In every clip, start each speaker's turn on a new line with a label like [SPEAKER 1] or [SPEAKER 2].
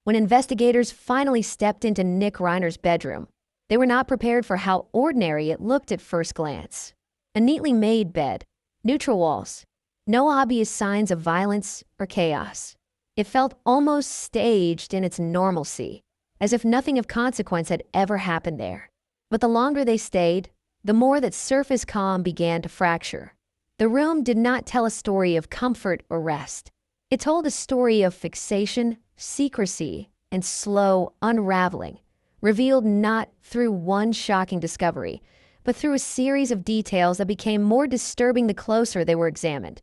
[SPEAKER 1] When investigators finally stepped into Nick Reiner's bedroom, they were not prepared for how ordinary it looked at first glance. A neatly made bed, neutral walls, no obvious signs of violence or chaos. It felt almost staged in its normalcy, as if nothing of consequence had ever happened there. But the longer they stayed, the more that surface calm began to fracture. The room did not tell a story of comfort or rest. It told a story of fixation, secrecy, and slow unraveling, revealed not through one shocking discovery, but through a series of details that became more disturbing the closer they were examined.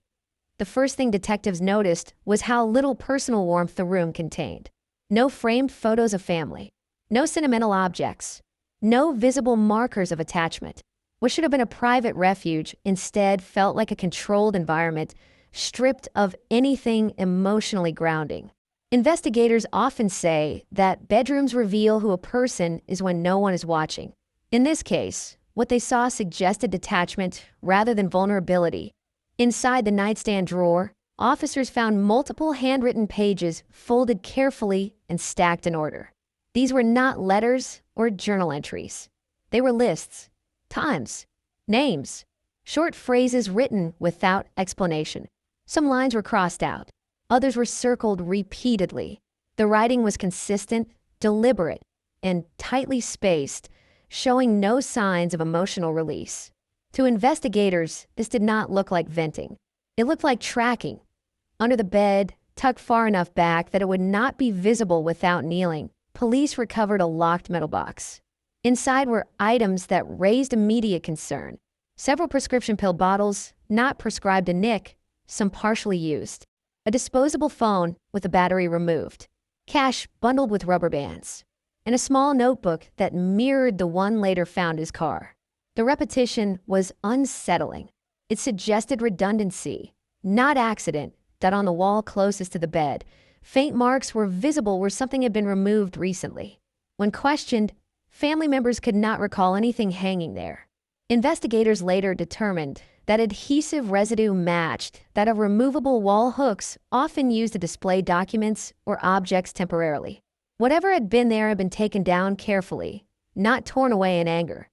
[SPEAKER 1] The first thing detectives noticed was how little personal warmth the room contained. No framed photos of family, no sentimental objects, no visible markers of attachment. What should have been a private refuge instead felt like a controlled environment, stripped of anything emotionally grounding. Investigators often say that bedrooms reveal who a person is when no one is watching. In this case, what they saw suggested detachment rather than vulnerability. Inside the nightstand drawer, officers found multiple handwritten pages folded carefully and stacked in order. These were not letters or journal entries. They were lists, times, names, short phrases written without explanation. Some lines were crossed out. Others were circled repeatedly. The writing was consistent, deliberate, and tightly spaced, showing no signs of emotional release. To investigators, this did not look like venting. It looked like tracking. Under the bed, tucked far enough back that it would not be visible without kneeling, police recovered a locked metal box. Inside were items that raised immediate concern. Several prescription pill bottles, not prescribed to Nick, some partially used. A disposable phone with the battery removed. Cash bundled with rubber bands. And a small notebook that mirrored the one later found in his car. The repetition was unsettling. It suggested redundancy, not accident, that on the wall closest to the bed, faint marks were visible where something had been removed recently. When questioned, family members could not recall anything hanging there. Investigators later determined that adhesive residue matched that of removable wall hooks often used to display documents or objects temporarily. Whatever had been there had been taken down carefully, not torn away in anger.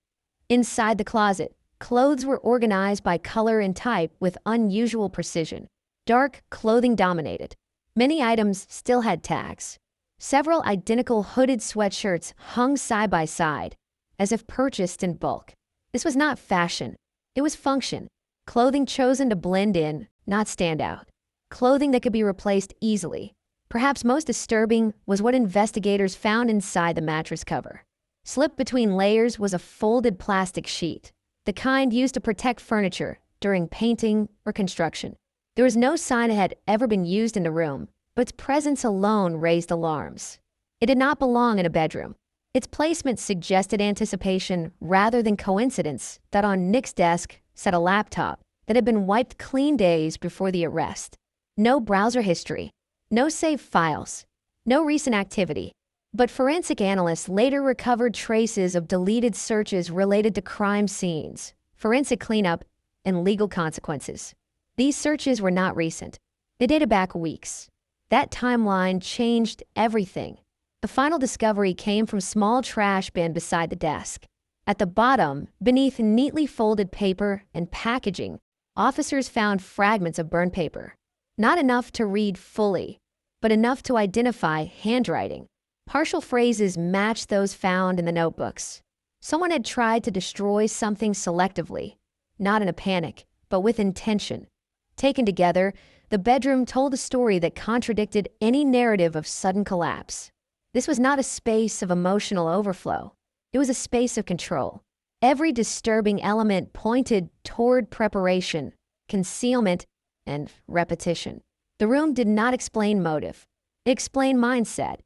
[SPEAKER 1] Inside the closet, clothes were organized by color and type with unusual precision. Dark clothing dominated. Many items still had tags. Several identical hooded sweatshirts hung side by side, as if purchased in bulk. This was not fashion. It was function. Clothing chosen to blend in, not stand out. Clothing that could be replaced easily. Perhaps most disturbing was what investigators found inside the mattress cover. Slipped between layers was a folded plastic sheet, the kind used to protect furniture during painting or construction. There was no sign it had ever been used in the room, but its presence alone raised alarms. It did not belong in a bedroom. Its placement suggested anticipation rather than coincidence that on Nick's desk sat a laptop that had been wiped clean days before the arrest. No browser history, no saved files, no recent activity. But forensic analysts later recovered traces of deleted searches related to crime scenes, forensic cleanup, and legal consequences. These searches were not recent. They dated back weeks. That timeline changed everything. The final discovery came from a small trash bin beside the desk. At the bottom, beneath neatly folded paper and packaging, officers found fragments of burned paper. Not enough to read fully, but enough to identify handwriting. Partial phrases matched those found in the notebooks. Someone had tried to destroy something selectively, not in a panic, but with intention. Taken together, the bedroom told a story that contradicted any narrative of sudden collapse. This was not a space of emotional overflow. It was a space of control. Every disturbing element pointed toward preparation, concealment, and repetition. The room did not explain motive. It explained mindset.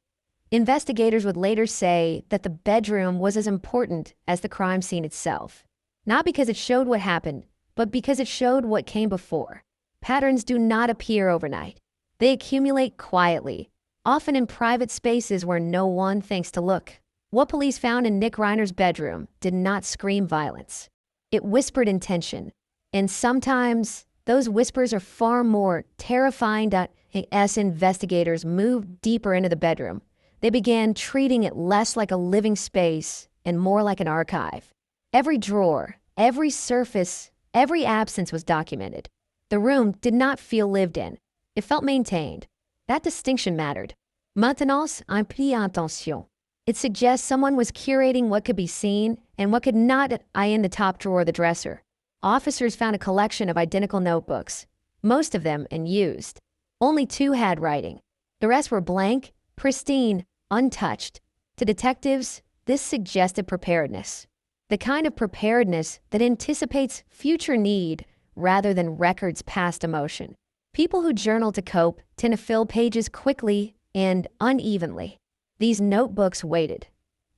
[SPEAKER 1] Investigators would later say that the bedroom was as important as the crime scene itself. Not because it showed what happened, but because it showed what came before. Patterns do not appear overnight. They accumulate quietly, often in private spaces where no one thinks to look. What police found in Nick Reiner's bedroom did not scream violence. It whispered intention. And sometimes those whispers are far more terrifying as investigators moved deeper into the bedroom. They began treating it less like a living space and more like an archive. Every drawer, every surface, every absence was documented. The room did not feel lived in. It felt maintained. That distinction mattered. Maintenance implique attention. It suggests someone was curating what could be seen and what could not lie in the top drawer of the dresser. Officers found a collection of identical notebooks, most of them unused. Only 2 had writing. The rest were blank, pristine, untouched. To detectives, this suggested preparedness. The kind of preparedness that anticipates future need rather than records past emotion. People who journal to cope tend to fill pages quickly and unevenly. These notebooks waited.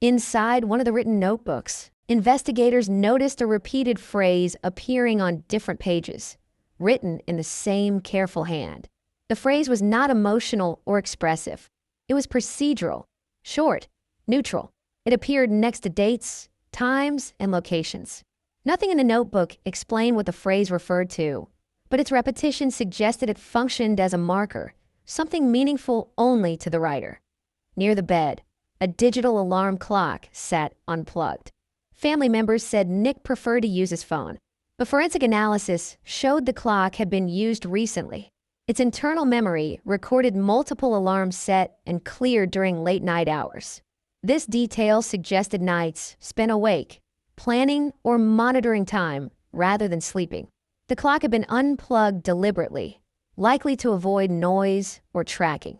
[SPEAKER 1] Inside one of the written notebooks, investigators noticed a repeated phrase appearing on different pages, written in the same careful hand. The phrase was not emotional or expressive. It was procedural, short, neutral. It appeared next to dates, times, and locations. Nothing in the notebook explained what the phrase referred to, but its repetition suggested it functioned as a marker, something meaningful only to the writer. Near the bed, a digital alarm clock sat unplugged. Family members said Nick preferred to use his phone, but forensic analysis showed the clock had been used recently. Its internal memory recorded multiple alarms set and cleared during late-night hours. This detail suggested nights spent awake, planning or monitoring time rather than sleeping. The clock had been unplugged deliberately, likely to avoid noise or tracking.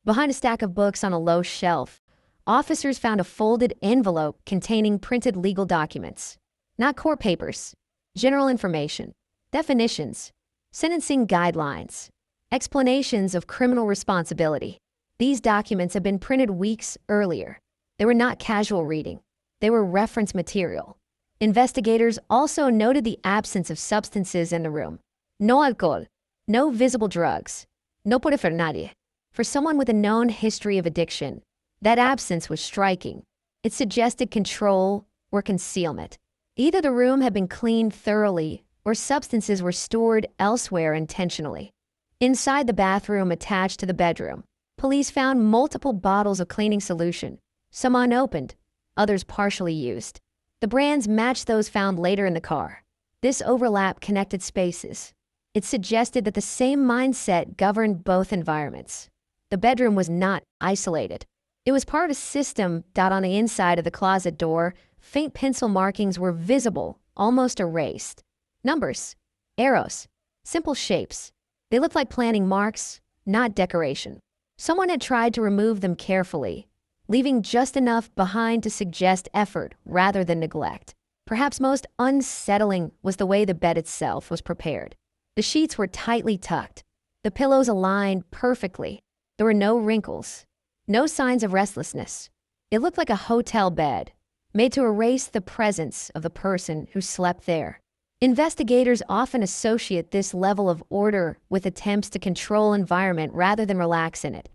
[SPEAKER 1] Behind a stack of books on a low shelf, officers found a folded envelope containing printed legal documents. Not court papers, general information, definitions, sentencing guidelines, explanations of criminal responsibility. These documents had been printed weeks earlier. They were not casual reading. They were reference material. Investigators also noted the absence of substances in the room. No alcohol, no visible drugs, no por nadie. For someone with a known history of addiction, that absence was striking. It suggested control or concealment. Either the room had been cleaned thoroughly or substances were stored elsewhere intentionally. Inside the bathroom attached to the bedroom, police found multiple bottles of cleaning solution, some unopened, others partially used. The brands matched those found later in the car. This overlap connected spaces. It suggested that the same mindset governed both environments. The bedroom was not isolated. It was part of a system. On the inside of the closet door, faint pencil markings were visible, almost erased. Numbers, arrows, simple shapes. They looked like planning marks, not decoration. Someone had tried to remove them carefully, leaving just enough behind to suggest effort rather than neglect. Perhaps most unsettling was the way the bed itself was prepared. The sheets were tightly tucked, the pillows aligned perfectly. There were no wrinkles, no signs of restlessness. It looked like a hotel bed, made to erase the presence of the person who slept there. Investigators often associate this level of order with attempts to control environment rather than relax in it.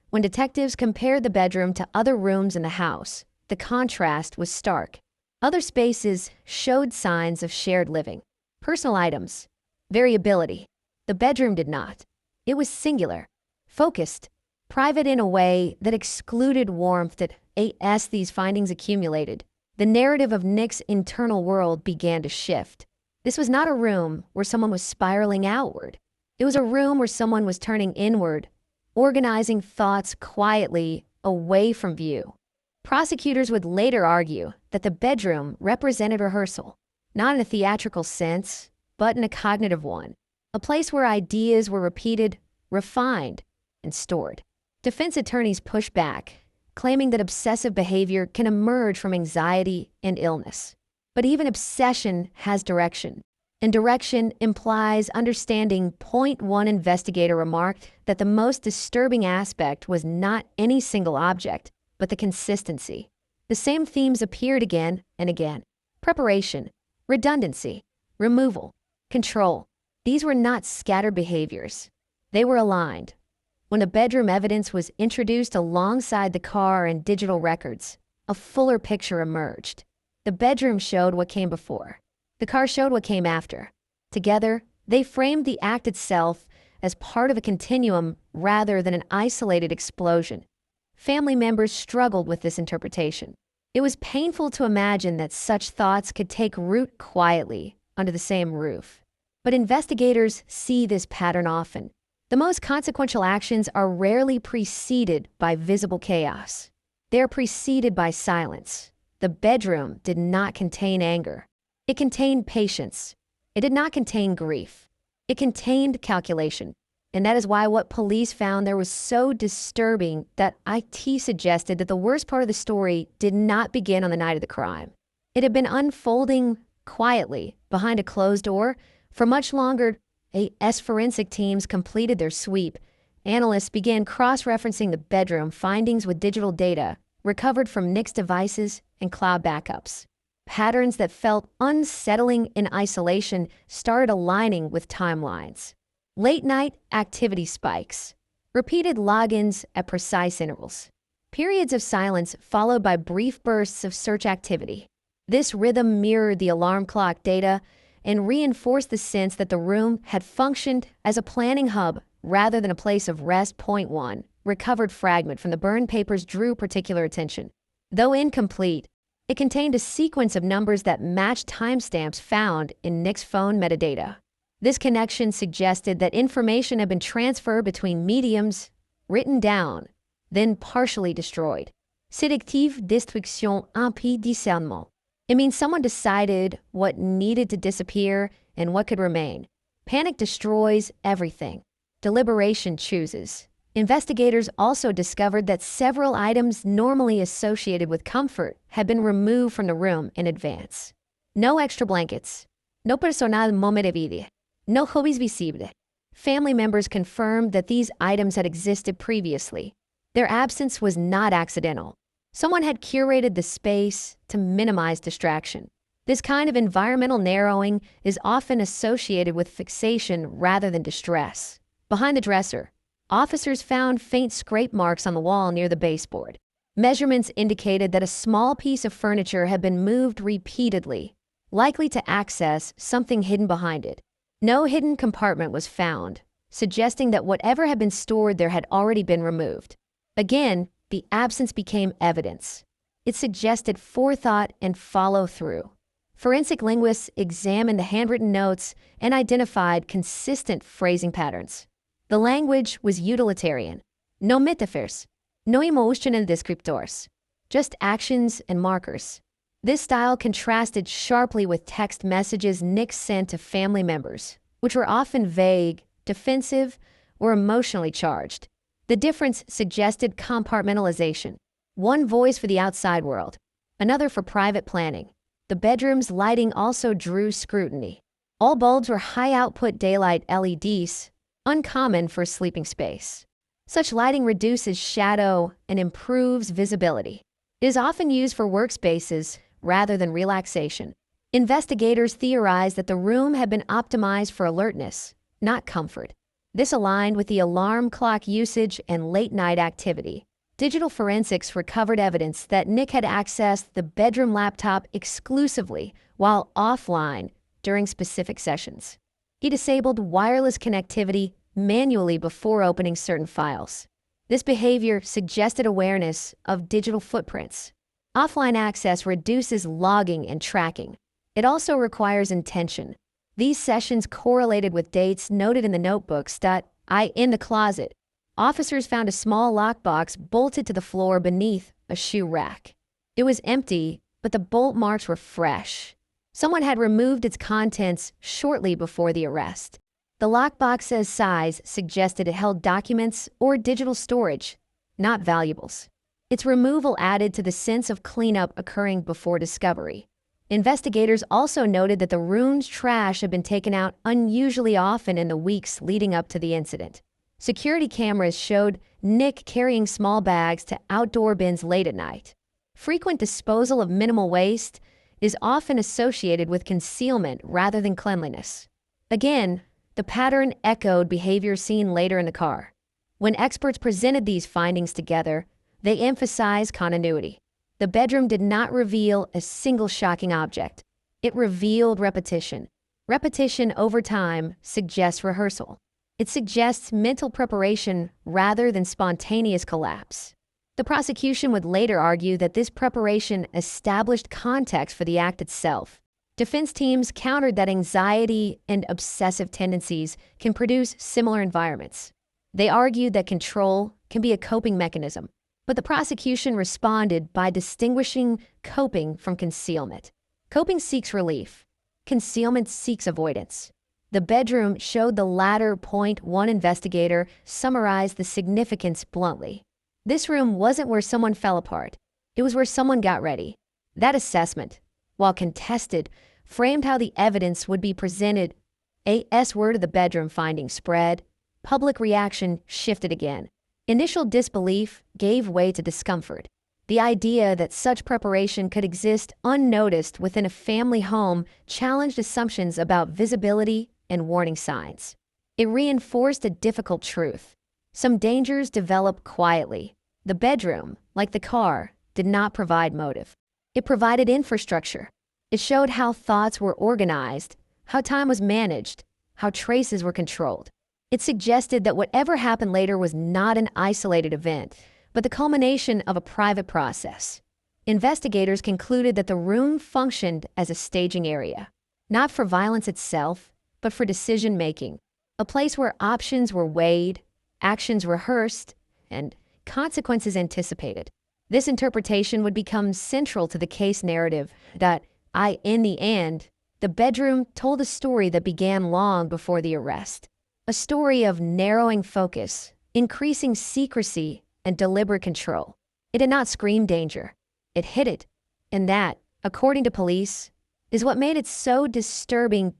[SPEAKER 1] When detectives compared the bedroom to other rooms in the house, the contrast was stark. Other spaces showed signs of shared living. Personal items, variability. The bedroom did not. It was singular, focused, private in a way that excluded warmth. As these findings accumulated, the narrative of Nick's internal world began to shift. This was not a room where someone was spiraling outward. It was a room where someone was turning inward, organizing thoughts quietly away from view. Prosecutors would later argue that the bedroom represented rehearsal, not in a theatrical sense, but in a cognitive one, a place where ideas were repeated, refined, and stored. Defense attorneys pushed back, claiming that obsessive behavior can emerge from anxiety and illness. But even obsession has direction, and direction implies understanding. One investigator remarked that the most disturbing aspect was not any single object, but the consistency. The same themes appeared again and again. Preparation, redundancy, removal, control. These were not scattered behaviors. They were aligned. When the bedroom evidence was introduced alongside the car and digital records, a fuller picture emerged. The bedroom showed what came before. The car showed what came after. Together, they framed the act itself as part of a continuum rather than an isolated explosion. Family members struggled with this interpretation. It was painful to imagine that such thoughts could take root quietly under the same roof. But investigators see this pattern often. The most consequential actions are rarely preceded by visible chaos. They are preceded by silence. The bedroom did not contain anger. It contained patience. It did not contain grief. It contained calculation. And that is why what police found there was so disturbing that IT suggested that the worst part of the story did not begin on the night of the crime. It had been unfolding quietly behind a closed door for much longer. As forensic teams completed their sweep, analysts began cross-referencing the bedroom findings with digital data recovered from Nick's devices and cloud backups. Patterns that felt unsettling in isolation started aligning with timelines. Late-night activity spikes, repeated logins at precise intervals, periods of silence followed by brief bursts of search activity. This rhythm mirrored the alarm clock data and reinforced the sense that the room had functioned as a planning hub rather than a place of rest. Point 1. Recovered fragment from the burned papers drew particular attention. Though incomplete, it contained a sequence of numbers that matched timestamps found in Nick's phone metadata. This connection suggested that information had been transferred between mediums, written down, then partially destroyed. Sélective destruction impede discernement. It means someone decided what needed to disappear and what could remain. Panic destroys everything. Deliberation chooses. Investigators also discovered that several items normally associated with comfort had been removed from the room in advance. No extra blankets. No personal mobiliario. No hobbies visibles. Family members confirmed that these items had existed previously. Their absence was not accidental. Someone had curated the space to minimize distraction. This kind of environmental narrowing is often associated with fixation rather than distress. Behind the dresser, officers found faint scrape marks on the wall near the baseboard. Measurements indicated that a small piece of furniture had been moved repeatedly, likely to access something hidden behind it. No hidden compartment was found, suggesting that whatever had been stored there had already been removed. Again, the absence became evidence. It suggested forethought and follow-through. Forensic linguists examined the handwritten notes and identified consistent phrasing patterns. The language was utilitarian. No metaphors, no emotional descriptors, just actions and markers. This style contrasted sharply with text messages Nick sent to family members, which were often vague, defensive, or emotionally charged. The difference suggested compartmentalization. One voice for the outside world, another for private planning. The bedroom's lighting also drew scrutiny. All bulbs were high-output daylight LEDs, uncommon for a sleeping space. Such lighting reduces shadow and improves visibility. It is often used for workspaces rather than relaxation. Investigators theorized that the room had been optimized for alertness, not comfort. This aligned with the alarm clock usage and late-night activity. Digital forensics recovered evidence that Nick had accessed the bedroom laptop exclusively while offline during specific sessions. He disabled wireless connectivity manually before opening certain files. This behavior suggested awareness of digital footprints. Offline access reduces logging and tracking. It also requires intention. These sessions correlated with dates noted in the notebooks. In the closet, officers found a small lockbox bolted to the floor beneath a shoe rack. It was empty, but the bolt marks were fresh. Someone had removed its contents shortly before the arrest. The lockbox's size suggested it held documents or digital storage, not valuables. Its removal added to the sense of cleanup occurring before discovery. Investigators also noted that the room's trash had been taken out unusually often in the weeks leading up to the incident. Security cameras showed Nick carrying small bags to outdoor bins late at night. Frequent disposal of minimal waste is often associated with concealment rather than cleanliness. Again, the pattern echoed behavior seen later in the car. When experts presented these findings together, they emphasized continuity. The bedroom did not reveal a single shocking object. It revealed repetition. Repetition over time suggests rehearsal. It suggests mental preparation rather than spontaneous collapse. The prosecution would later argue that this preparation established context for the act itself. Defense teams countered that anxiety and obsessive tendencies can produce similar environments. They argued that control can be a coping mechanism, but the prosecution responded by distinguishing coping from concealment. Coping seeks relief. Concealment seeks avoidance. The bedroom showed the latter point. One investigator summarized the significance bluntly. This room wasn't where someone fell apart. It was where someone got ready. That assessment, while contested, framed how the evidence would be presented. As word of the bedroom finding spread, public reaction shifted again. Initial disbelief gave way to discomfort. The idea that such preparation could exist unnoticed within a family home challenged assumptions about visibility and warning signs. It reinforced a difficult truth. Some dangers develop quietly. The bedroom, like the car, did not provide motive. It provided infrastructure. It showed how thoughts were organized, how time was managed, how traces were controlled. It suggested that whatever happened later was not an isolated event, but the culmination of a private process. Investigators concluded that the room functioned as a staging area, not for violence itself, but for decision-making, a place where options were weighed, actions rehearsed, and consequences anticipated. This interpretation would become central to the case narrative that, in the end, the bedroom told a story that began long before the arrest. A story of narrowing focus, increasing secrecy, and deliberate control. It did not scream danger. It hid it. And that, according to police, is what made it so disturbing.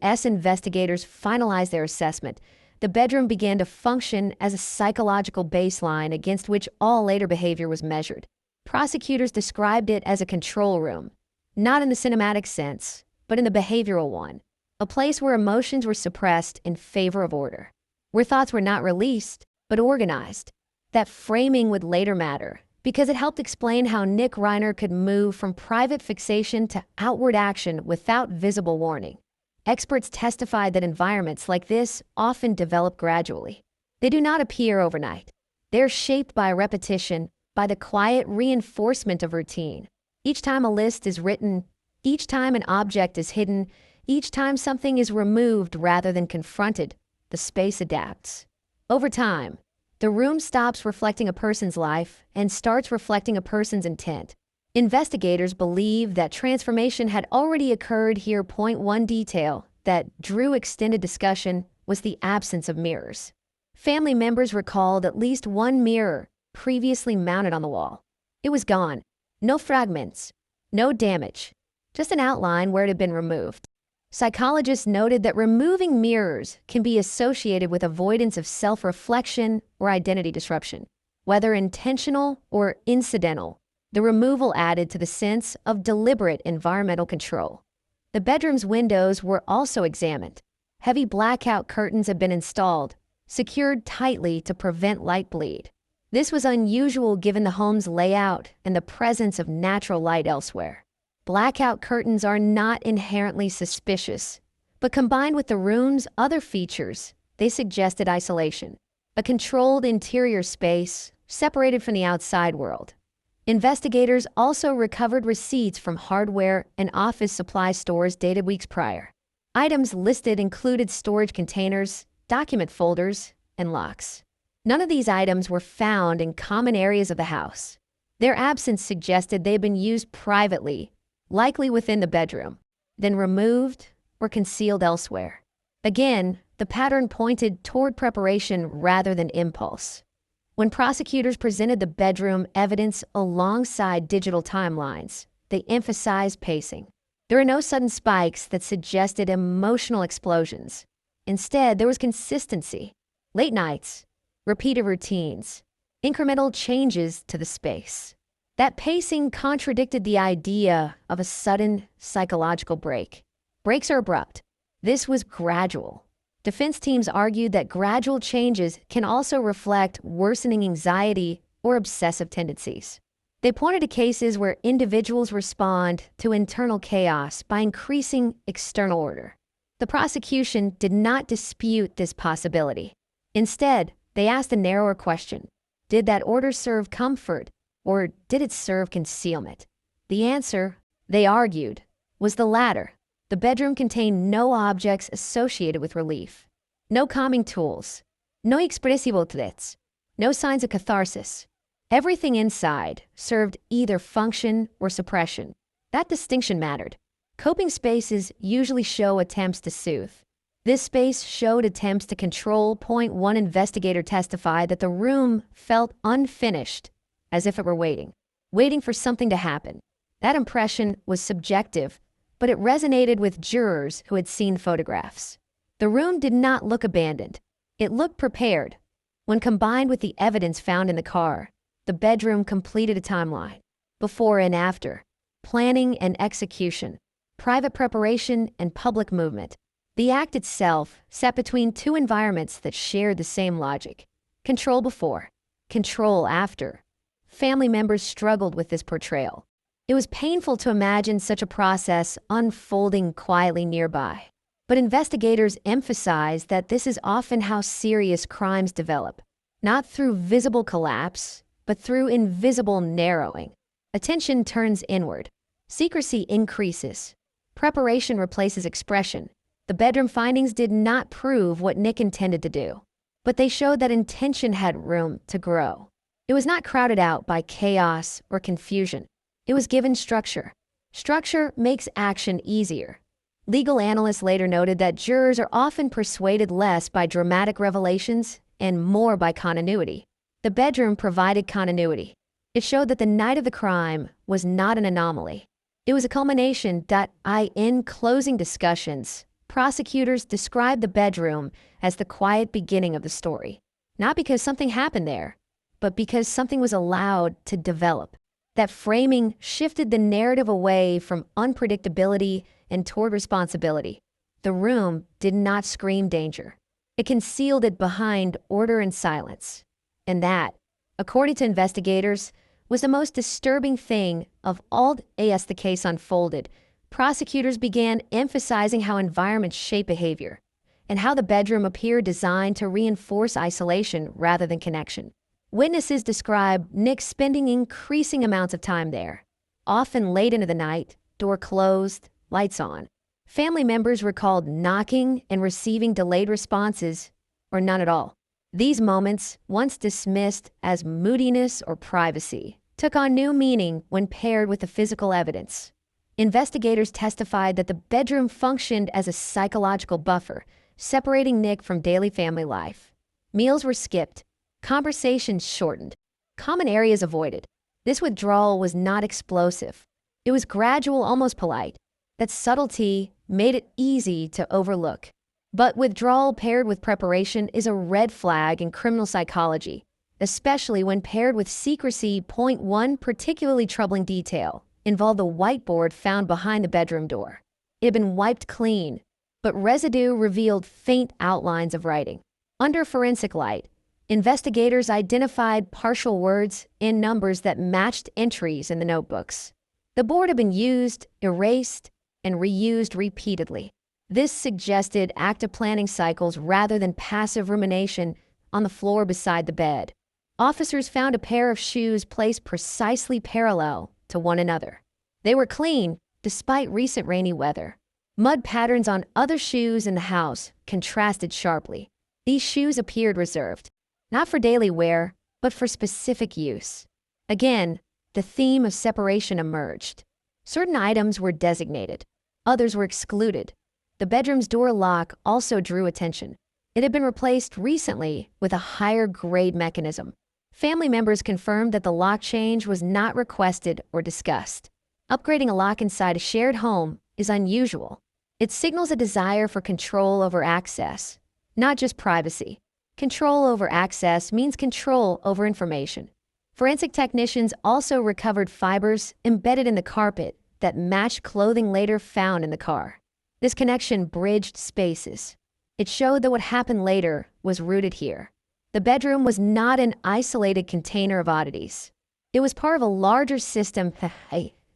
[SPEAKER 1] As investigators finalized their assessment, the bedroom began to function as a psychological baseline against which all later behavior was measured. Prosecutors described it as a control room, not in the cinematic sense, but in the behavioral one, a place where emotions were suppressed in favor of order, where thoughts were not released, but organized. That framing would later matter, because it helped explain how Nick Reiner could move from private fixation to outward action without visible warning. Experts testified that environments like this often develop gradually. They do not appear overnight. They're shaped by repetition, by the quiet reinforcement of routine. Each time a list is written, each time an object is hidden, each time something is removed rather than confronted, the space adapts. Over time, the room stops reflecting a person's life and starts reflecting a person's intent. Investigators believe that transformation had already occurred here. Point one detail that drew extended discussion was the absence of mirrors. Family members recalled at least one mirror previously mounted on the wall. It was gone. No fragments, no damage, just an outline where it had been removed. Psychologists noted that removing mirrors can be associated with avoidance of self-reflection or identity disruption. Whether intentional or incidental, the removal added to the sense of deliberate environmental control. The bedroom's windows were also examined. Heavy blackout curtains had been installed, secured tightly to prevent light bleed. This was unusual given the home's layout and the presence of natural light elsewhere. Blackout curtains are not inherently suspicious, but combined with the room's other features, they suggested isolation, a controlled interior space separated from the outside world. Investigators also recovered receipts from hardware and office supply stores dated weeks prior. Items listed included storage containers, document folders, and locks. None of these items were found in common areas of the house. Their absence suggested they had been used privately, likely within the bedroom, then removed or concealed elsewhere. Again, the pattern pointed toward preparation rather than impulse. When prosecutors presented the bedroom evidence alongside digital timelines, they emphasized pacing. There are no sudden spikes that suggested emotional explosions. Instead, there was consistency. Late nights, repeated routines, incremental changes to the space. That pacing contradicted the idea of a sudden psychological break. Breaks are abrupt. This was gradual. Defense teams argued that gradual changes can also reflect worsening anxiety or obsessive tendencies. They pointed to cases where individuals respond to internal chaos by increasing external order. The prosecution did not dispute this possibility. Instead, they asked a narrower question. Did that order serve comfort, or did it serve concealment? The answer, they argued, was the latter. The bedroom contained no objects associated with relief, no calming tools, no expressivo threats, no signs of catharsis. Everything inside served either function or suppression. That distinction mattered. Coping spaces usually show attempts to soothe. This space showed attempts to control. One investigator testified that the room felt unfinished, as if it were waiting for something to happen. That impression was subjective, but it resonated with jurors who had seen photographs. The room did not look abandoned. It looked prepared. When combined with the evidence found in the car, the bedroom completed a timeline. Before and after. Planning and execution. Private preparation and public movement. The act itself sat between two environments that shared the same logic. Control before. Control after. Family members struggled with this portrayal. It was painful to imagine such a process unfolding quietly nearby. But investigators emphasize that this is often how serious crimes develop. Not through visible collapse, but through invisible narrowing. Attention turns inward. Secrecy increases. Preparation replaces expression. The bedroom findings did not prove what Nick intended to do, but they showed that intention had room to grow. It was not crowded out by chaos or confusion. It was given structure. Structure makes action easier. Legal analysts later noted that jurors are often persuaded less by dramatic revelations and more by continuity. The bedroom provided continuity. It showed that the night of the crime was not an anomaly. It was a culmination. In closing discussions, prosecutors described the bedroom as the quiet beginning of the story, not because something happened there, but because something was allowed to develop. That framing shifted the narrative away from unpredictability and toward responsibility. The room did not scream danger. It concealed it behind order and silence. And that, according to investigators, was the most disturbing thing of all. As the case unfolded, prosecutors began emphasizing how environments shape behavior and how the bedroom appeared designed to reinforce isolation rather than connection. Witnesses described Nick spending increasing amounts of time there, often late into the night, door closed, lights on. Family members recalled knocking and receiving delayed responses, or none at all. These moments, once dismissed as moodiness or privacy, took on new meaning when paired with the physical evidence. Investigators testified that the bedroom functioned as a psychological buffer, separating Nick from daily family life. Meals were skipped, conversations shortened, common areas avoided. This withdrawal was not explosive. It was gradual, almost polite. That subtlety made it easy to overlook. But withdrawal paired with preparation is a red flag in criminal psychology, especially when paired with secrecy. One particularly troubling detail involved the whiteboard found behind the bedroom door. It had been wiped clean, but residue revealed faint outlines of writing. Under forensic light, investigators identified partial words and numbers that matched entries in the notebooks. The board had been used, erased, and reused repeatedly. This suggested active planning cycles rather than passive rumination. On the floor beside the bed, officers found a pair of shoes placed precisely parallel to one another. They were clean, despite recent rainy weather. Mud patterns on other shoes in the house contrasted sharply. These shoes appeared reserved, not for daily wear, but for specific use. Again, the theme of separation emerged. Certain items were designated, others were excluded. The bedroom's door lock also drew attention. It had been replaced recently with a higher-grade mechanism. Family members confirmed that the lock change was not requested or discussed. Upgrading a lock inside a shared home is unusual. It signals a desire for control over access, not just privacy. Control over access means control over information. Forensic technicians also recovered fibers embedded in the carpet that matched clothing later found in the car. This connection bridged spaces. It showed that what happened later was rooted here. The bedroom was not an isolated container of oddities. It was part of a larger system.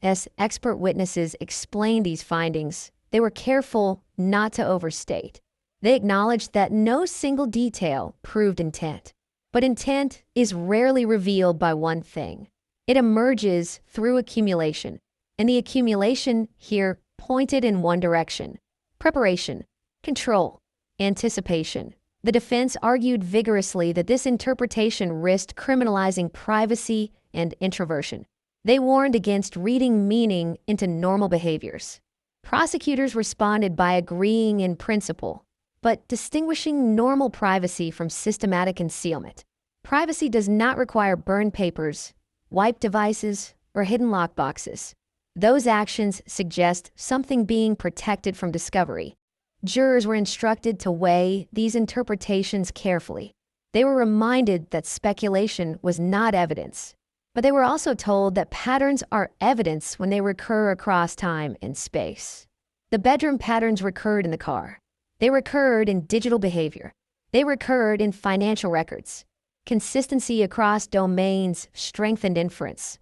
[SPEAKER 1] As expert witnesses explained these findings, they were careful not to overstate. They acknowledged that no single detail proved intent. But intent is rarely revealed by one thing. It emerges through accumulation, and the accumulation here pointed in one direction: preparation, control, anticipation. The defense argued vigorously that this interpretation risked criminalizing privacy and introversion. They warned against reading meaning into normal behaviors. Prosecutors responded by agreeing in principle, but distinguishing normal privacy from systematic concealment. Privacy does not require burned papers, wiped devices, or hidden lockboxes. Those actions suggest something being protected from discovery. Jurors were instructed to weigh these interpretations carefully. They were reminded that speculation was not evidence, but they were also told that patterns are evidence when they recur across time and space. The bedroom patterns recurred in the car. They recurred in digital behavior. They recurred in financial records. Consistency across domains strengthened inference.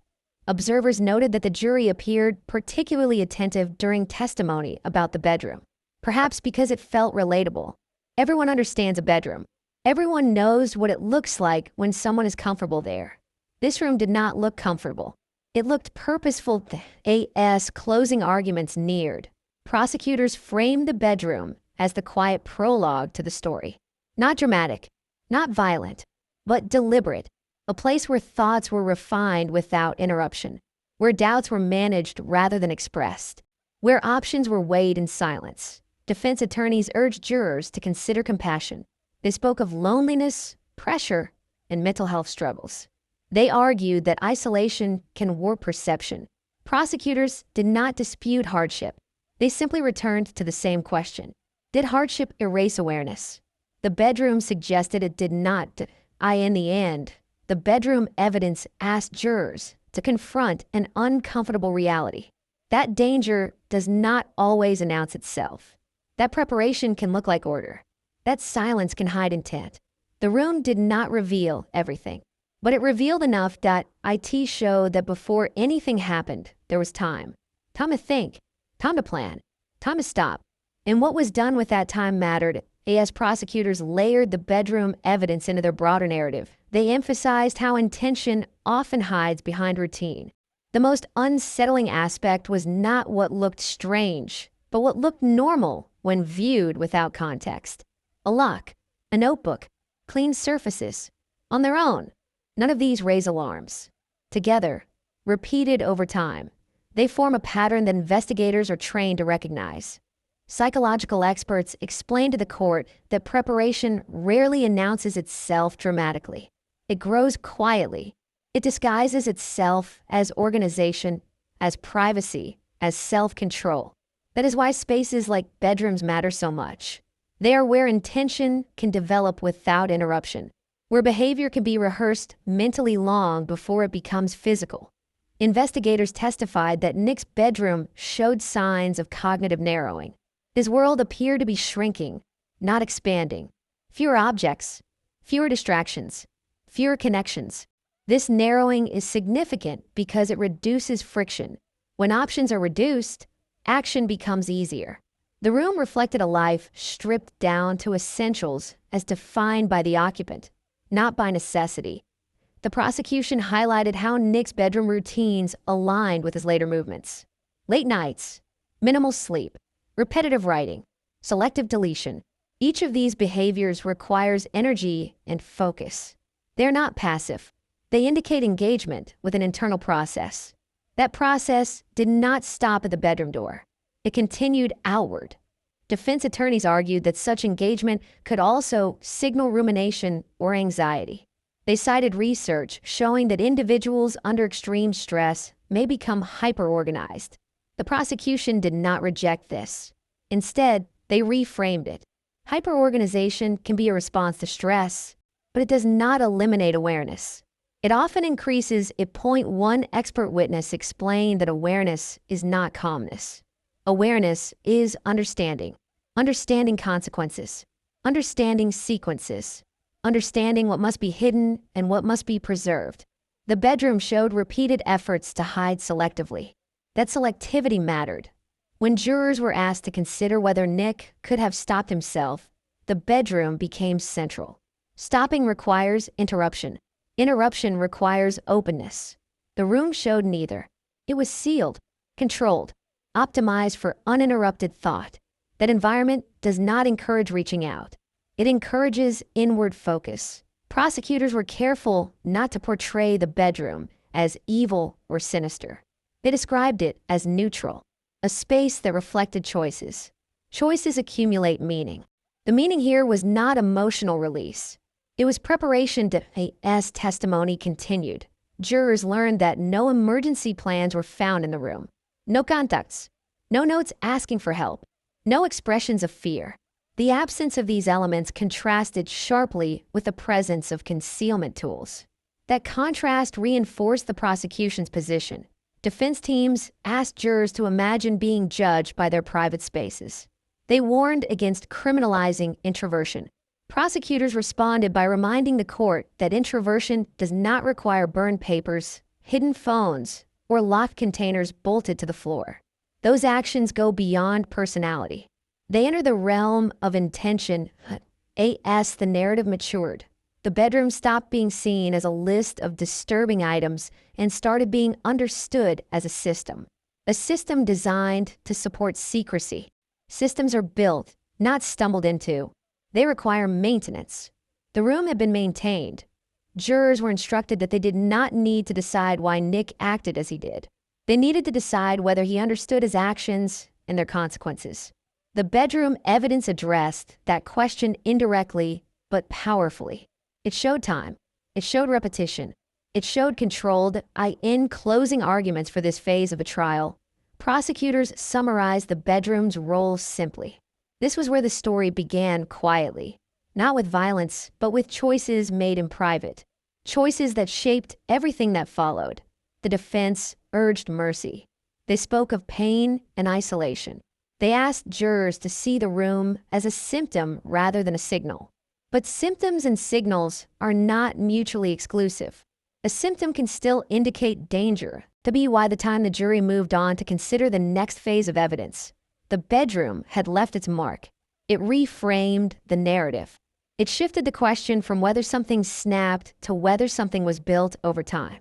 [SPEAKER 1] Observers noted that the jury appeared particularly attentive during testimony about the bedroom, perhaps because it felt relatable. Everyone understands a bedroom. Everyone knows what it looks like when someone is comfortable there. This room did not look comfortable. It looked purposeful. As closing arguments neared, prosecutors framed the bedroom as the quiet prologue to the story. Not dramatic, not violent, but deliberate. A place where thoughts were refined without interruption, where doubts were managed rather than expressed, where options were weighed in silence. Defense attorneys urged jurors to consider compassion. They spoke of loneliness, pressure, and mental health struggles. They argued that isolation can warp perception. Prosecutors did not dispute hardship. They simply returned to the same question: did hardship erase awareness? The bedroom suggested it did not. In the end, the bedroom evidence asked jurors to confront an uncomfortable reality. That danger does not always announce itself. That preparation can look like order. That silence can hide intent. The room did not reveal everything, but it revealed enough that it showed that before anything happened, there was time. Time to think, time to plan, time to stop. And what was done with that time mattered. As prosecutors layered the bedroom evidence into their broader narrative, they emphasized how intention often hides behind routine. The most unsettling aspect was not what looked strange, but what looked normal when viewed without context. A lock, a notebook, clean surfaces. On their own, none of these raise alarms. Together, repeated over time, they form a pattern that investigators are trained to recognize. Psychological experts explained to the court that preparation rarely announces itself dramatically. It grows quietly. It disguises itself as organization, as privacy, as self-control. That is why spaces like bedrooms matter so much. They are where intention can develop without interruption, where behavior can be rehearsed mentally long before it becomes physical. Investigators testified that Nick's bedroom showed signs of cognitive narrowing. His world appeared to be shrinking, not expanding. Fewer objects, fewer distractions, fewer connections. This narrowing is significant because it reduces friction. When options are reduced, action becomes easier. The room reflected a life stripped down to essentials as defined by the occupant, not by necessity. The prosecution highlighted how Nick's bedroom routines aligned with his later movements. Late nights, minimal sleep, repetitive writing, selective deletion. Each of these behaviors requires energy and focus. They're not passive. They indicate engagement with an internal process. That process did not stop at the bedroom door. It continued outward. Defense attorneys argued that such engagement could also signal rumination or anxiety. They cited research showing that individuals under extreme stress may become hyper-organized. The prosecution did not reject this. Instead, they reframed it. Hyperorganization can be a response to stress, but it does not eliminate awareness. It often increases it. One expert witness explained that awareness is not calmness. Awareness is understanding. Understanding consequences. Understanding sequences. Understanding what must be hidden and what must be preserved. The bedroom showed repeated efforts to hide selectively. That selectivity mattered. When jurors were asked to consider whether Nick could have stopped himself, the bedroom became central. Stopping requires interruption. Interruption requires openness. The room showed neither. It was sealed, controlled, optimized for uninterrupted thought. That environment does not encourage reaching out. It encourages inward focus. Prosecutors were careful not to portray the bedroom as evil or sinister. They described it as neutral, a space that reflected choices. Choices accumulate meaning. The meaning here was not emotional release. It was preparation to, as testimony continued. Jurors learned that no emergency plans were found in the room. No contacts. No notes asking for help. No expressions of fear. The absence of these elements contrasted sharply with the presence of concealment tools. That contrast reinforced the prosecution's position. Defense teams asked jurors to imagine being judged by their private spaces. They warned against criminalizing introversion. Prosecutors responded by reminding the court that introversion does not require burned papers, hidden phones, or locked containers bolted to the floor. Those actions go beyond personality. They enter the realm of intention. As the narrative matured, the bedroom stopped being seen as a list of disturbing items and started being understood as a system designed to support secrecy. Systems are built, not stumbled into. They require maintenance. The room had been maintained. Jurors were instructed that they did not need to decide why Nick acted as he did. They needed to decide whether he understood his actions and their consequences. The bedroom evidence addressed that question indirectly but powerfully. It showed time. It showed repetition. It showed controlled. In closing arguments for this phase of a trial, prosecutors summarized the bedroom's role simply. This was where the story began quietly, not with violence, but with choices made in private. Choices that shaped everything that followed. The defense urged mercy. They spoke of pain and isolation. They asked jurors to see the room as a symptom rather than a signal. But symptoms and signals are not mutually exclusive. A symptom can still indicate danger. To be why the time the jury moved on to consider the next phase of evidence, the bedroom had left its mark. It reframed the narrative. It shifted the question from whether something snapped to whether something was built over time.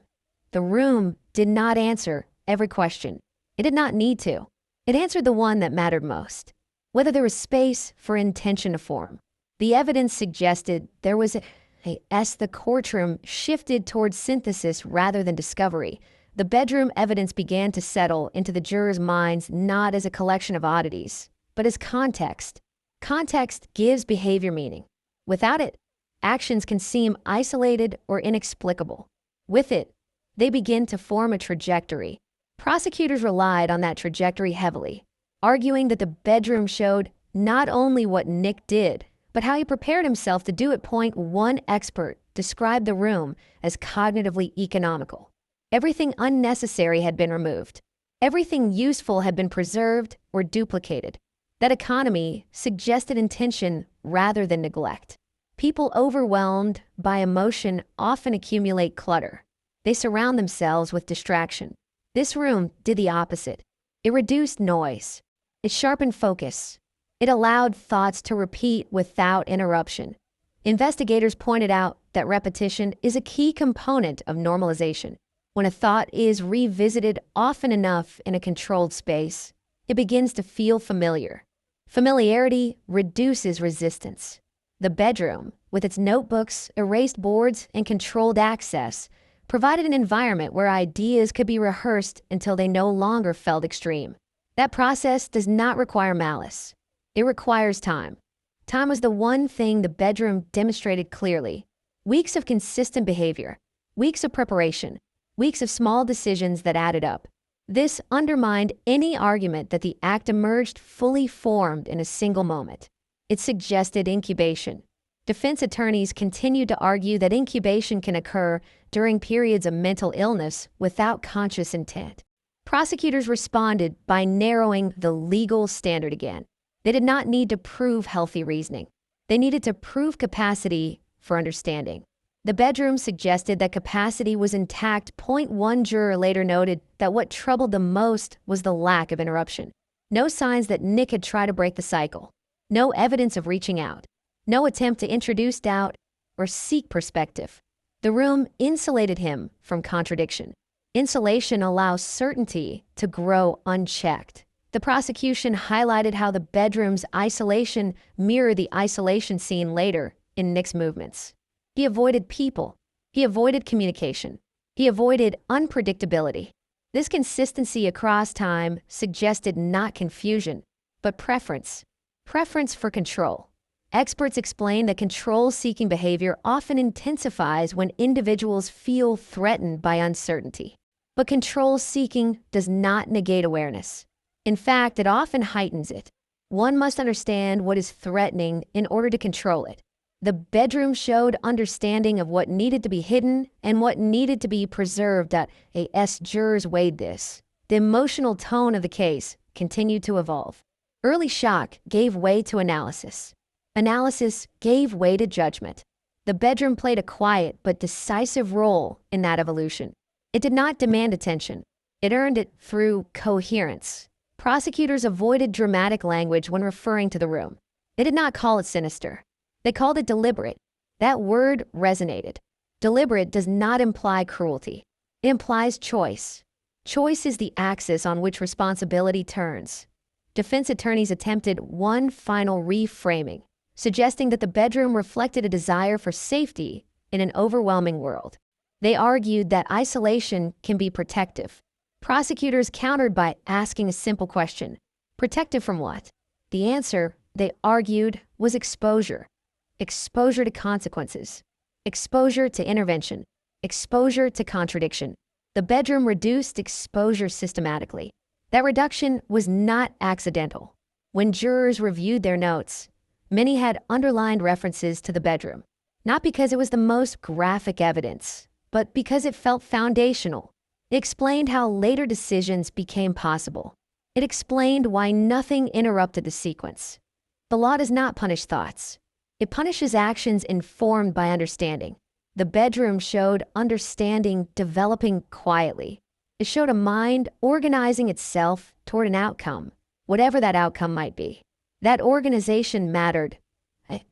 [SPEAKER 1] The room did not answer every question. It did not need to. It answered the one that mattered most, whether there was space for intention to form. The evidence suggested there was the courtroom shifted towards synthesis rather than discovery. The bedroom evidence began to settle into the jurors' minds not as a collection of oddities, but as context. Context gives behavior meaning. Without it, actions can seem isolated or inexplicable. With it, they begin to form a trajectory. Prosecutors relied on that trajectory heavily, arguing that the bedroom showed not only what Nick did, but how he prepared himself to do it. One expert described the room as cognitively economical. Everything unnecessary had been removed. Everything useful had been preserved or duplicated. That economy suggested intention rather than neglect. People overwhelmed by emotion often accumulate clutter. They surround themselves with distraction. This room did the opposite. It reduced noise. It sharpened focus. It allowed thoughts to repeat without interruption. Investigators pointed out that repetition is a key component of normalization. When a thought is revisited often enough in a controlled space, it begins to feel familiar. Familiarity reduces resistance. The bedroom, with its notebooks, erased boards, and controlled access, provided an environment where ideas could be rehearsed until they no longer felt extreme. That process does not require malice. It requires time. Time was the one thing the bedroom demonstrated clearly. Weeks of consistent behavior, weeks of preparation, weeks of small decisions that added up. This undermined any argument that the act emerged fully formed in a single moment. It suggested incubation. Defense attorneys continued to argue that incubation can occur during periods of mental illness without conscious intent. Prosecutors responded by narrowing the legal standard again. They did not need to prove healthy reasoning. They needed to prove capacity for understanding. The bedroom suggested that capacity was intact. One juror later noted that what troubled them most was the lack of interruption. No signs that Nick had tried to break the cycle. No evidence of reaching out. No attempt to introduce doubt or seek perspective. The room insulated him from contradiction. Insulation allows certainty to grow unchecked. The prosecution highlighted how the bedroom's isolation mirrored the isolation seen later in Nick's movements. He avoided people. He avoided communication. He avoided unpredictability. This consistency across time suggested not confusion, but preference. Preference for control. Experts explain that control-seeking behavior often intensifies when individuals feel threatened by uncertainty. But control-seeking does not negate awareness. In fact, it often heightens it. One must understand what is threatening in order to control it. The bedroom showed understanding of what needed to be hidden and what needed to be preserved. As jurors weighed this, the emotional tone of the case continued to evolve. Early shock gave way to analysis. Analysis gave way to judgment. The bedroom played a quiet but decisive role in that evolution. It did not demand attention. It earned it through coherence. Prosecutors avoided dramatic language when referring to the room. They did not call it sinister. They called it deliberate. That word resonated. Deliberate does not imply cruelty. It implies choice. Choice is the axis on which responsibility turns. Defense attorneys attempted one final reframing, suggesting that the bedroom reflected a desire for safety in an overwhelming world. They argued that isolation can be protective. Prosecutors countered by asking a simple question: protective from what? The answer, they argued, was exposure. Exposure to consequences. Exposure to intervention. Exposure to contradiction. The bedroom reduced exposure systematically. That reduction was not accidental. When jurors reviewed their notes, many had underlined references to the bedroom, not because it was the most graphic evidence, but because it felt foundational. It explained how later decisions became possible. It explained why nothing interrupted the sequence. The law does not punish thoughts. It punishes actions informed by understanding. The bedroom showed understanding developing quietly. It showed a mind organizing itself toward an outcome, whatever that outcome might be. That organization mattered.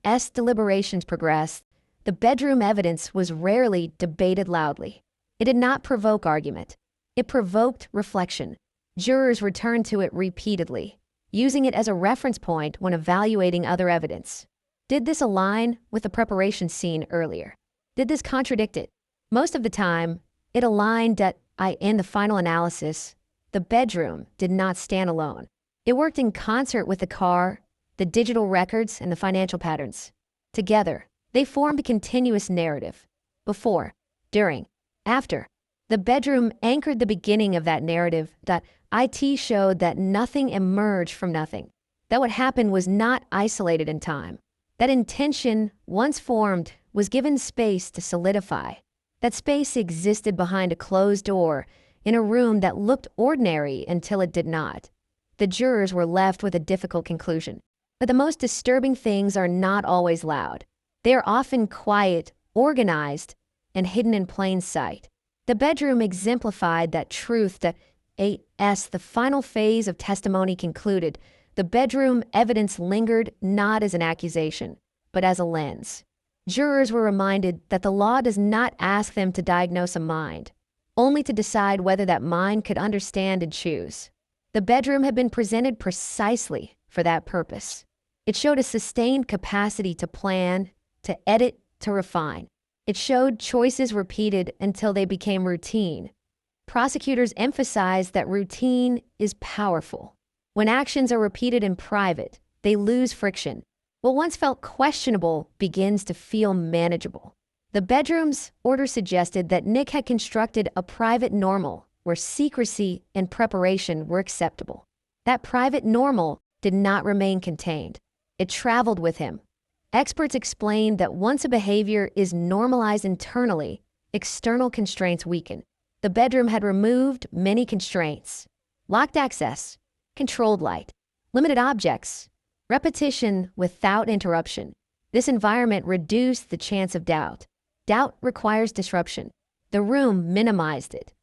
[SPEAKER 1] As deliberations progressed, the bedroom evidence was rarely debated loudly. It did not provoke argument. It provoked reflection. Jurors returned to it repeatedly, using it as a reference point when evaluating other evidence. Did this align with the preparation seen earlier? Did this contradict it? Most of the time, it aligned. In the final analysis, the bedroom did not stand alone. It worked in concert with the car, the digital records, and the financial patterns. Together, they formed a continuous narrative. Before, during, after. The bedroom anchored the beginning of that narrative. It showed that nothing emerged from nothing, that what happened was not isolated in time, that intention, once formed, was given space to solidify. That space existed behind a closed door in a room that looked ordinary until it did not. The jurors were left with a difficult conclusion. But the most disturbing things are not always loud. They are often quiet, organized, and hidden in plain sight. The bedroom exemplified that truth. As the final phase of testimony concluded, the bedroom evidence lingered not as an accusation, but as a lens. Jurors were reminded that the law does not ask them to diagnose a mind, only to decide whether that mind could understand and choose. The bedroom had been presented precisely for that purpose. It showed a sustained capacity to plan, to edit, to refine. It showed choices repeated until they became routine. Prosecutors emphasized that routine is powerful. When actions are repeated in private, they lose friction. What once felt questionable begins to feel manageable. The bedroom's order suggested that Nick had constructed a private normal where secrecy and preparation were acceptable. That private normal did not remain contained. It traveled with him. Experts explained that once a behavior is normalized internally, external constraints weaken. The bedroom had removed many constraints: locked access, controlled light, limited objects, repetition without interruption. This environment reduced the chance of doubt. Doubt requires disruption. The room minimized it.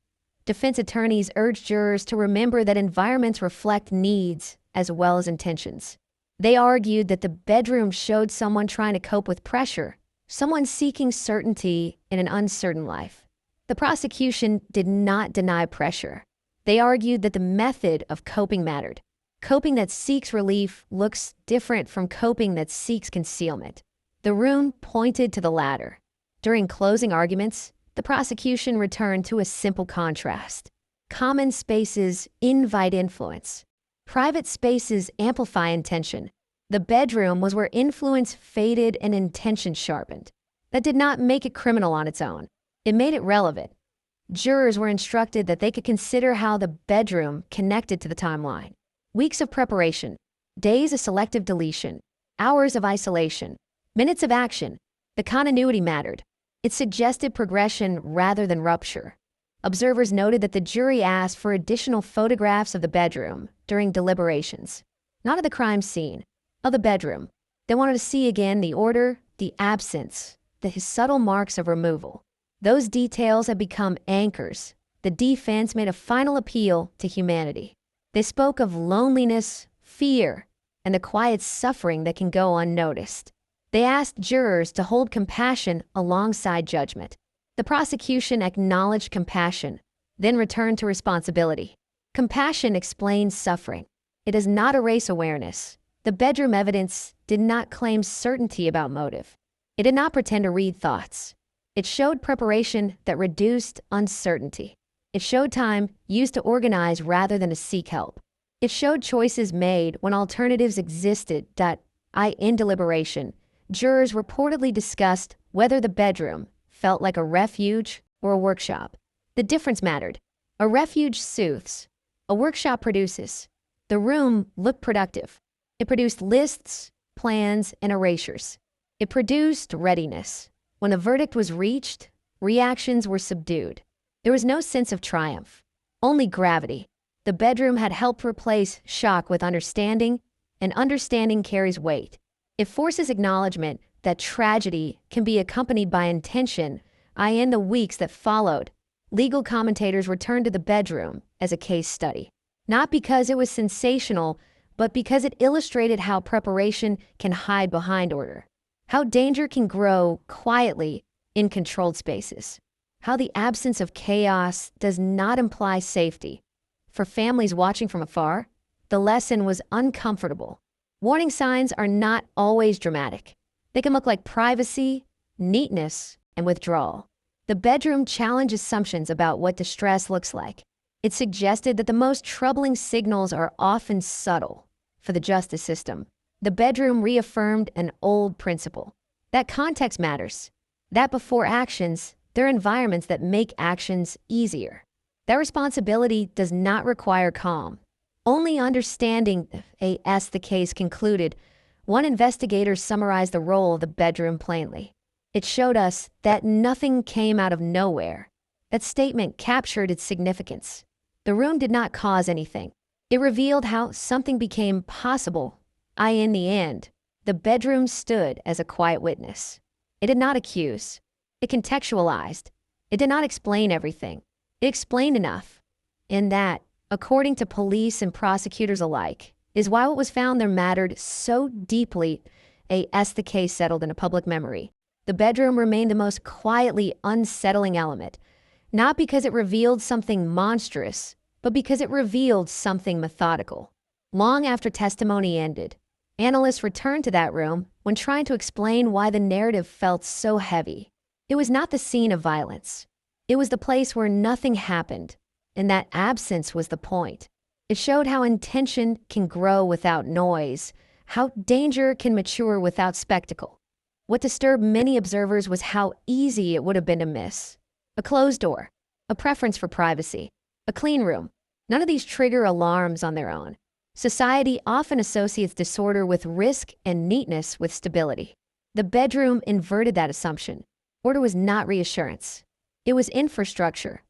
[SPEAKER 1] Defense attorneys urged jurors to remember that environments reflect needs as well as intentions. They argued that the bedroom showed someone trying to cope with pressure, someone seeking certainty in an uncertain life. The prosecution did not deny pressure. They argued that the method of coping mattered. Coping that seeks relief looks different from coping that seeks concealment. The room pointed to the latter. During closing arguments, the prosecution returned to a simple contrast. Common spaces invite influence. Private spaces amplify intention. The bedroom was where influence faded and intention sharpened. That did not make it criminal on its own. It made it relevant. Jurors were instructed that they could consider how the bedroom connected to the timeline. Weeks of preparation, days of selective deletion, hours of isolation, minutes of action. The continuity mattered. It suggested progression rather than rupture. Observers noted that the jury asked for additional photographs of the bedroom during deliberations, not of the crime scene, of the bedroom. They wanted to see again the order, the absence, the subtle marks of removal. Those details had become anchors. The defense made a final appeal to humanity. They spoke of loneliness, fear, and the quiet suffering that can go unnoticed. They asked jurors to hold compassion alongside judgment. The prosecution acknowledged compassion, then returned to responsibility. Compassion explains suffering. It does not erase awareness. The bedroom evidence did not claim certainty about motive. It did not pretend to read thoughts. It showed preparation that reduced uncertainty. It showed time used to organize rather than to seek help. It showed choices made when alternatives existed. In deliberation, jurors reportedly discussed whether the bedroom felt like a refuge or a workshop. The difference mattered. A refuge soothes. A workshop produces. The room looked productive. It produced lists, plans, and erasures. It produced readiness. When a verdict was reached, reactions were subdued. There was no sense of triumph, only gravity. The bedroom had helped replace shock with understanding, and understanding carries weight. It forces acknowledgement that tragedy can be accompanied by intention. In the weeks that followed, legal commentators returned to the bedroom as a case study, not because it was sensational, but because it illustrated how preparation can hide behind order, how danger can grow quietly in controlled spaces, how the absence of chaos does not imply safety. For families watching from afar, the lesson was uncomfortable. Warning signs are not always dramatic. They can look like privacy, neatness, and withdrawal. The bedroom challenged assumptions about what distress looks like. It suggested that the most troubling signals are often subtle. For the justice system, the bedroom reaffirmed an old principle. That context matters. That before actions, there are environments that make actions easier. That responsibility does not require calm. Only understanding. As the case concluded, one investigator summarized the role of the bedroom plainly. It showed us that nothing came out of nowhere. That statement captured its significance. The room did not cause anything. It revealed how something became possible. In the end, the bedroom stood as a quiet witness. It did not accuse. It contextualized. It did not explain everything. It explained enough. In that, according to police and prosecutors alike, is why what was found there mattered so deeply. As the case settled in a public memory, the bedroom remained the most quietly unsettling element, not because it revealed something monstrous, but because it revealed something methodical. Long after testimony ended, analysts returned to that room when trying to explain why the narrative felt so heavy. It was not the scene of violence. It was the place where nothing happened, and that absence was the point. It showed how intention can grow without noise, how danger can mature without spectacle. What disturbed many observers was how easy it would have been to miss. A closed door, a preference for privacy, a clean room. None of these trigger alarms on their own. Society often associates disorder with risk and neatness with stability. The bedroom inverted that assumption. Order was not reassurance. It was infrastructure.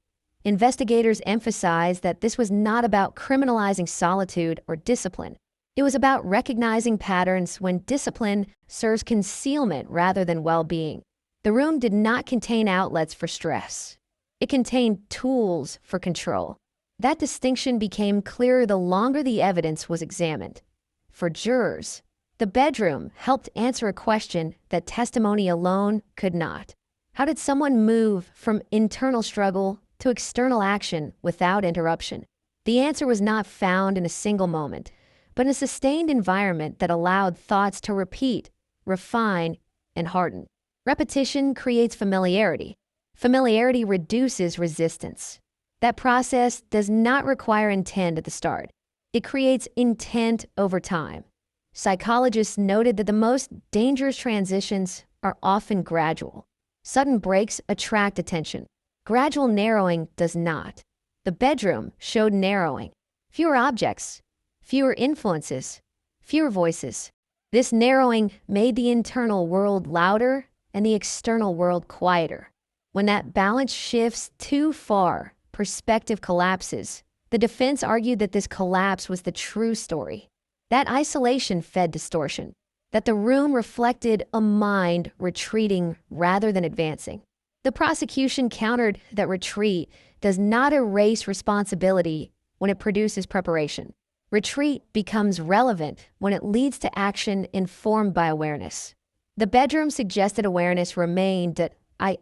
[SPEAKER 1] Investigators emphasized that this was not about criminalizing solitude or discipline. It was about recognizing patterns when discipline serves concealment rather than well-being. The room did not contain outlets for stress. It contained tools for control. That distinction became clearer the longer the evidence was examined. For jurors, The bedroom helped answer a question that testimony alone could not. How did someone move from internal struggle to external action without interruption? The answer was not found in a single moment, but in a sustained environment that allowed thoughts to repeat, refine, and harden. Repetition creates familiarity. Familiarity reduces resistance. That process does not require intent at the start. It creates intent over time. Psychologists noted that the most dangerous transitions are often gradual. Sudden breaks attract attention. Gradual narrowing does not. The bedroom showed narrowing. Fewer objects, fewer influences, fewer voices. This narrowing made the internal world louder and the external world quieter. When that balance shifts too far, perspective collapses. The defense argued that this collapse was the true story. That isolation fed distortion, that the room reflected a mind retreating rather than advancing. The prosecution countered that retreat does not erase responsibility when it produces preparation. Retreat becomes relevant when it leads to action informed by awareness. The bedroom suggested awareness remained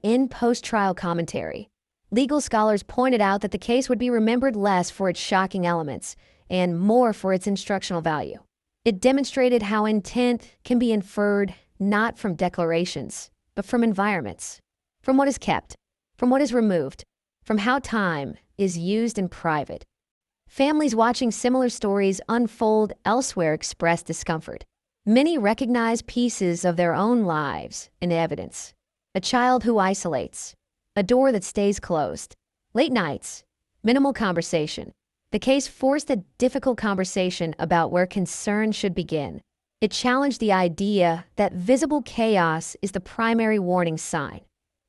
[SPEAKER 1] in post-trial commentary. Legal scholars pointed out that the case would be remembered less for its shocking elements and more for its instructional value. It demonstrated how intent can be inferred not from declarations, but from environments, from what is kept, from what is removed, from how time is used in private. Families watching similar stories unfold elsewhere express discomfort. Many recognize pieces of their own lives in evidence. A child who isolates, a door that stays closed, late nights, minimal conversation. The case forced a difficult conversation about where concern should begin. It challenged the idea that visible chaos is the primary warning sign.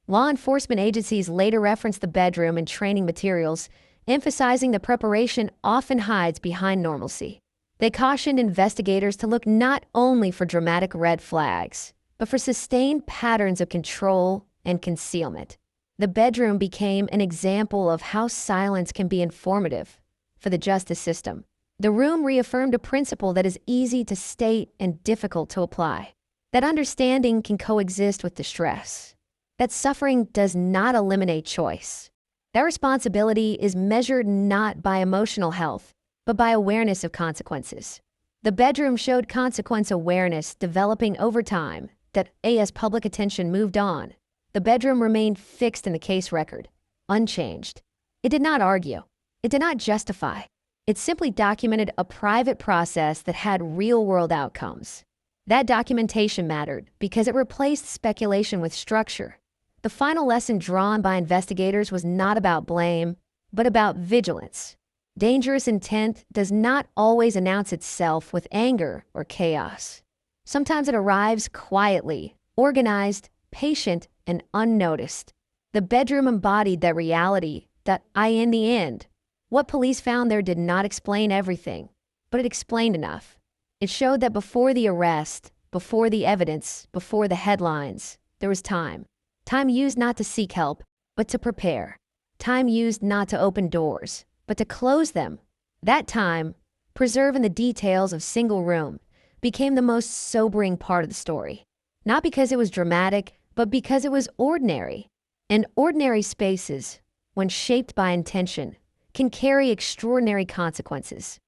[SPEAKER 1] Law enforcement agencies later referenced the bedroom in training materials, emphasizing that preparation often hides behind normalcy. They cautioned investigators to look not only for dramatic red flags, but for sustained patterns of control and concealment. The bedroom became an example of how silence can be informative for the justice system. The room reaffirmed a principle that is easy to state and difficult to apply. That understanding can coexist with distress. That suffering does not eliminate choice. That responsibility is measured not by emotional health, but by awareness of consequences. The bedroom showed consequence awareness developing over time, that as public attention moved on, the bedroom remained fixed in the case record, unchanged. It did not argue. It did not justify. It simply documented a private process that had real-world outcomes. That documentation mattered because it replaced speculation with structure. The final lesson drawn by investigators was not about blame, but about vigilance. Dangerous intent does not always announce itself with anger or chaos. Sometimes it arrives quietly, organized, patient, and unnoticed. The bedroom embodied that reality that in the end, what police found there did not explain everything, but it explained enough. It showed that before the arrest, before the evidence, before the headlines, there was time. Time used not to seek help, but to prepare. Time used not to open doors, but to close them. That time, preserved in the details of single room, became the most sobering part of the story. Not because it was dramatic, but because it was ordinary. And ordinary spaces, when shaped by intention, can carry extraordinary consequences.